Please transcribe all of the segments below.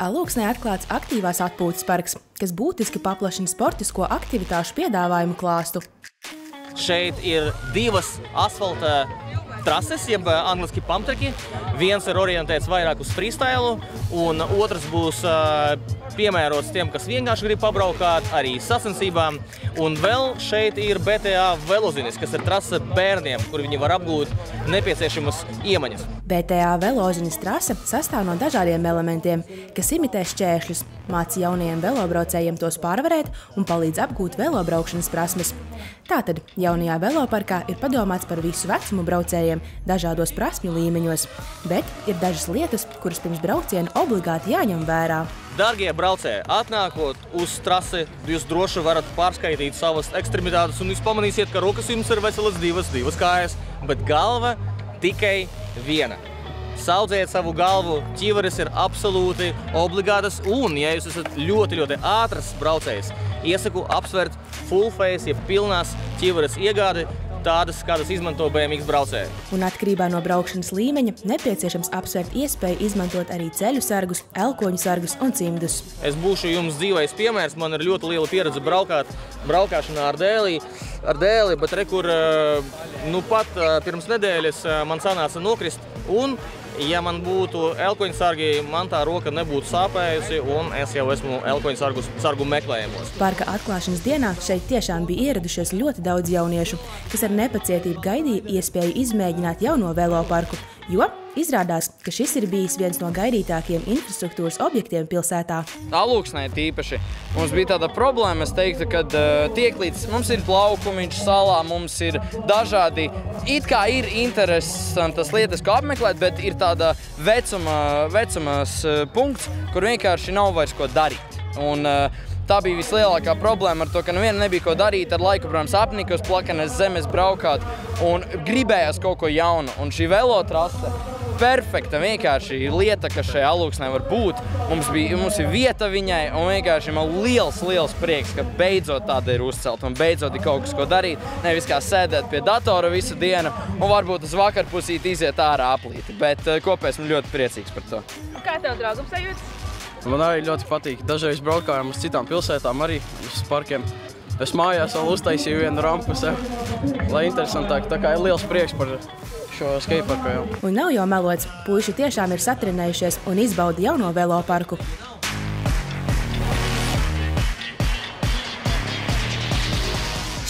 Alūksnē atklāts aktīvās atpūtas parks, kas būtiski paplašina sportisko aktivitāšu piedāvājumu klāstu. Šeit ir divas asfalta trases, jeb angliski pumptreki. Viens ir orientēts vairāk uz freestylu, un otrs būs piemērots tiem, kas vienkārši grib pabraukāt, arī sacensībām. Un vēl šeit ir BTA Velozinis, kas ir trase bērniem, kur viņi var apgūt nepieciešamas iemaņas. BTA Velozinis trase sastāv no dažādiem elementiem, kas imitē šķēršļus, māca jaunajiem velobraucējiem tos pārvarēt un palīdz apgūt velobraukšanas prasmes. Tātad jaunajā veloparkā ir padomāts par visu vecumu braucējiem dažādos prasmju līmeņos, bet ir dažas lietas, kuras pirms brauciena obligāti jāņem vērā. Dargie braucēji, atnākot uz trasi, jūs droši varat pārskaitīt savas ekstremitātes un jūs pamanīsiet, ka rokas jums ir veselas divas kājas, bet galva tikai viena. Saudzējiet savu galvu, ķiveres ir absolūti obligātas, un, ja jūs esat ļoti ātras braucējs, iesaku apsvērt full face, ja pilnās ķiveres iegādi, tādas, kādas izmanto BMX braucēji. Un atkarībā no braukšanas līmeņa nepieciešams apsvērt iespēju izmantot arī ceļu sargus, elkoņu sargus un cimdus. Es būšu jums dzīvais piemērs, man ir ļoti liela pieredze braukāšanā ar dēli, bet rekur, pat pirms nedēļas man sanāca nokrist, un ja man būtu elkoņu sargi, man tā roka nebūtu sāpējusi, un es jau esmu elkoņu sargu meklējumos. Parka atklāšanas dienā šeit tiešām bija ieradušies ļoti daudz jauniešu, kas ar nepacietību gaidīja iespēju izmēģināt jauno veloparku, jo izrādās, ka šis ir bijis viens no gaidītākiem infrastruktūras objektiem pilsētā. Alūksnē tīpaši. Mums bija tāda problēma, es teiktu, kad tiek līdz mums ir laukumiņš salā, mums ir dažādi, it kā ir interesantas lietas, ko apmeklēt, bet ir tāda vecumās punkts, kur vienkārši nav vairs ko darīt. Un tā bija vislielākā problēma ar to, ka neviena nebija ko darīt, ar laiku, protams, apnika uz plakanas zemes braukāt un gribējās kaut ko jaunu. Un šī velotrase perfekta vienkārši lieta, kas šajā Alūksnē var būt. Mums ir vieta viņai, un vienkārši man liels prieks, ka beidzot tāda ir uzcelta un beidzot ir kaut kas, ko darīt. Nevis kā sēdēt pie datora visu dienu un varbūt uz vakarpusīt iziet ārā aplīti. Bet kopēji esmu ļoti priecīgs par to. Kā tev draugums sajūtas? Man arī ļoti patīk. Dažreiz braukājām uz citām pilsētām arī, uz parkiem. Es mājās vēl uztaisīju vienu rampu sev, lai interesantāk. Tā kā ir liels prieks par šo skateparku jau. Un nav jau melots, puiši tiešām ir satrenējušies un izbauda jauno veloparku.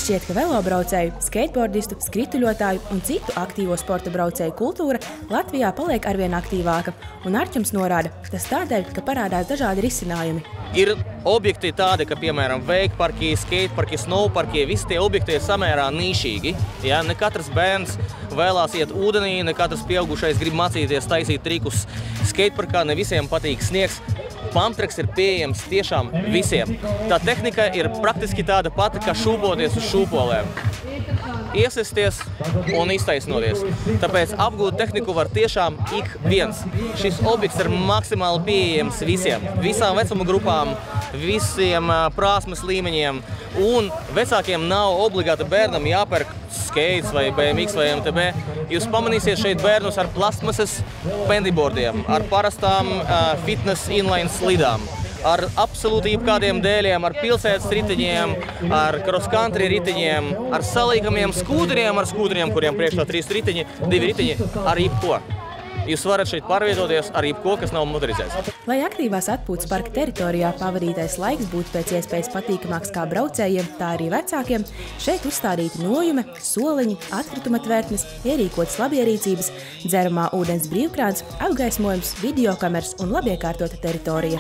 Šķiet, ka velobraucēju, skateboardistu, skrituļotāju un citu aktīvo sporta braucēju kultūra Latvijā paliek arvien aktīvāka, un Arķums norāda, tas tādēļ, ka parādās dažādi risinājumi. Ir objekti tādi, ka, piemēram, wakeparki, skateparki, snowparki, visi tie objekti ir samērā nišīgi. Ja? Ne katrs bērns vēlās iet ūdenī, ne katrs pieaugušais grib mācīties taisīt trikus skateparkā, ne visiem patīk sniegs. Pumptreks ir pieejams tiešām visiem. Tā tehnika ir praktiski tāda pati, kā šūpoties uz šūpolēm. Iesisties un iztaisnoties. Tāpēc apgūt tehniku var tiešām ik viens. Šis objekts ir maksimāli pieejams visiem. Visām vecuma grupām, visiem prasmes līmeņiem. Un vecākiem nav obligāti bērnam jāpērk skates vai BMX vai MTB. Jūs pamanīsiet šeit bērnus ar plastmasas pendyboardiem, ar parastām fitness inline slidām, ar absolūti jebkādiem dēļiem, ar pilsētas riteņiem, ar cross-country riteņiem, ar salīgamiem skūteriem, kuriem priekšā 3 riteņi, 2 riteņi, ar jebko. Jūs varat šeit pārvietoties ar jebko, kas nav motorizēts. Lai aktīvās atpūtas parka teritorijā pavadītais laiks būtu pēc iespējas patīkamāks kā braucējiem, tā arī vecākiem, šeit uzstādīti nojume, soliņi, atkrituma tvertnes, ierīkotas labierīcības, dzeramā ūdens brīvkrāns, apgaismojums, videokameras un labiekārtota teritorija.